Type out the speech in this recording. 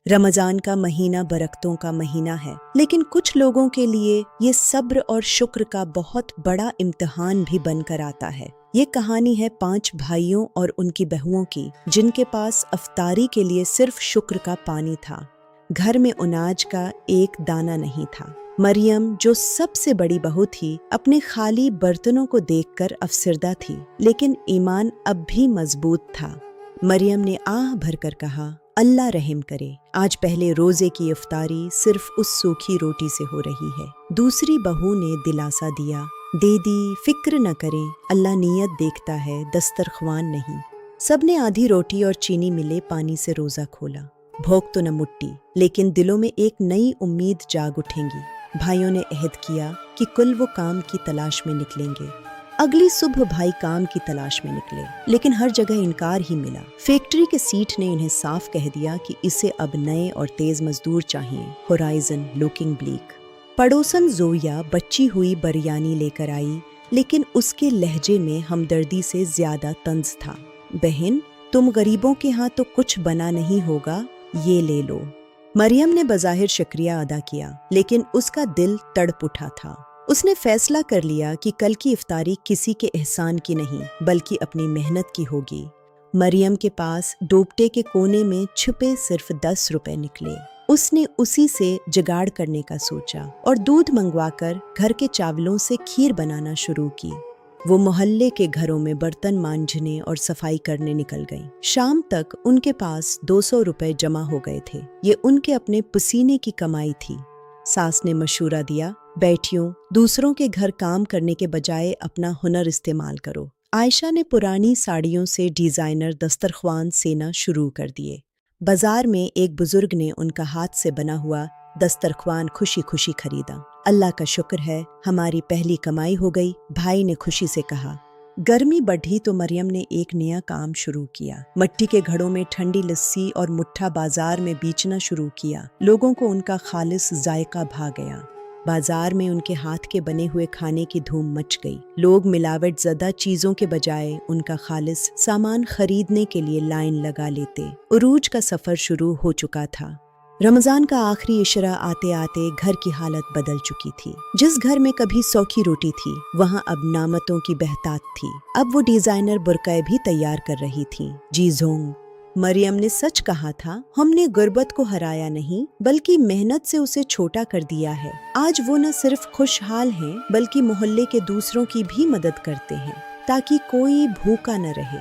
रमजान का महीना बरकतों का महीना है, लेकिन कुछ लोगों के लिए ये सब्र और शुक्र का बहुत बड़ा इम्तिहान भी बनकर आता है। ये कहानी है 5 भाइयों और उनकी बहुओं की, जिनके पास अफ्तारी के लिए सिर्फ शुक्र का पानी था। घर में अनाज का एक दाना नहीं था। मरियम, जो सबसे बड़ी बहू थी, अपने खाली बर्तनों को देखकर अफसरदा थी, लेकिन ईमान अब भी मजबूत था। मरियम ने आह भरकर कहा, अल्लाह रहम करे, आज पहले रोजे की इफ्तारी सिर्फ उस सूखी रोटी से हो रही है। दूसरी बहू ने दिलासा दिया, दीदी फिक्र न करें, अल्लाह नियत देखता है, दस्तरख्वान नहीं। सबने आधी रोटी और चीनी मिले पानी से रोजा खोला। भूख तो न मुट्टी, लेकिन दिलों में एक नई उम्मीद जाग उठेंगी। भाइयों ने अहद किया कि कुल वो काम की तलाश में निकलेंगे। अगली सुबह भाई काम की तलाश में निकले, लेकिन हर जगह इनकार ही मिला। फैक्ट्री के सीट ने इन्हें साफ कह दिया कि इसे अब नए और तेज मजदूर चाहिए। Horizon looking bleak. पड़ोसन जोया बच्ची हुई बिरयानी लेकर आई, लेकिन उसके लहजे में हमदर्दी से ज्यादा तंज था। बहन, तुम गरीबों के यहाँ तो कुछ बना नहीं होगा, ये ले लो। मरियम ने बज़ाहिर शुक्रिया अदा किया, लेकिन उसका दिल तड़प उठा था। उसने फैसला कर लिया कि कल की इफ्तारी किसी के एहसान की नहीं, बल्कि अपनी मेहनत की होगी। मरियम के पास डोबटे के कोने में छुपे सिर्फ 10 रुपए निकले। उसने उसी से जुगाड़ करने का सोचा और दूध मंगवाकर घर के चावलों से खीर बनाना शुरू की। वो मोहल्ले के घरों में बर्तन मांजने और सफाई करने निकल गई। शाम तक उनके पास 200 रुपए जमा हो गए थे। ये उनके अपने पसीने की कमाई थी। सास ने मशूरा दिया, बेटियों, दूसरों के घर काम करने के बजाय अपना हुनर इस्तेमाल करो। आयशा ने पुरानी साड़ियों से डिजाइनर दस्तरख्वान सेना शुरू कर दिए। बाजार में एक बुजुर्ग ने उनका हाथ से बना हुआ दस्तरख्वान खुशी खुशी खरीदा। अल्लाह का शुक्र है, हमारी पहली कमाई हो गई, भाई ने खुशी से कहा। गर्मी बढ़ी तो मरियम ने एक नया काम शुरू किया। मट्टी के घड़ों में ठंडी लस्सी और मुट्ठा बाजार में बेचना शुरू किया। लोगों को उनका खालिस जायका भा गया। बाजार में उनके हाथ के बने हुए खाने की धूम मच गई। लोग मिलावट ज़दा चीज़ों के बजाय उनका खालिस सामान खरीदने के लिए लाइन लगा लेते। उरूज का सफ़र शुरू हो चुका था। रमज़ान का आखिरी इशरा आते आते घर की हालत बदल चुकी थी। जिस घर में कभी सौखी रोटी थी, वहाँ अब नामतों की बहतात थी। अब वो डिजाइनर बुरक़े भी तैयार कर रही थी। जी जोंग, मरियम ने सच कहा था, हमने गुर्बत को हराया नहीं, बल्कि मेहनत से उसे छोटा कर दिया है। आज वो न सिर्फ खुशहाल हैं, बल्कि मोहल्ले के दूसरों की भी मदद करते हैं, ताकि कोई भूखा न रहे।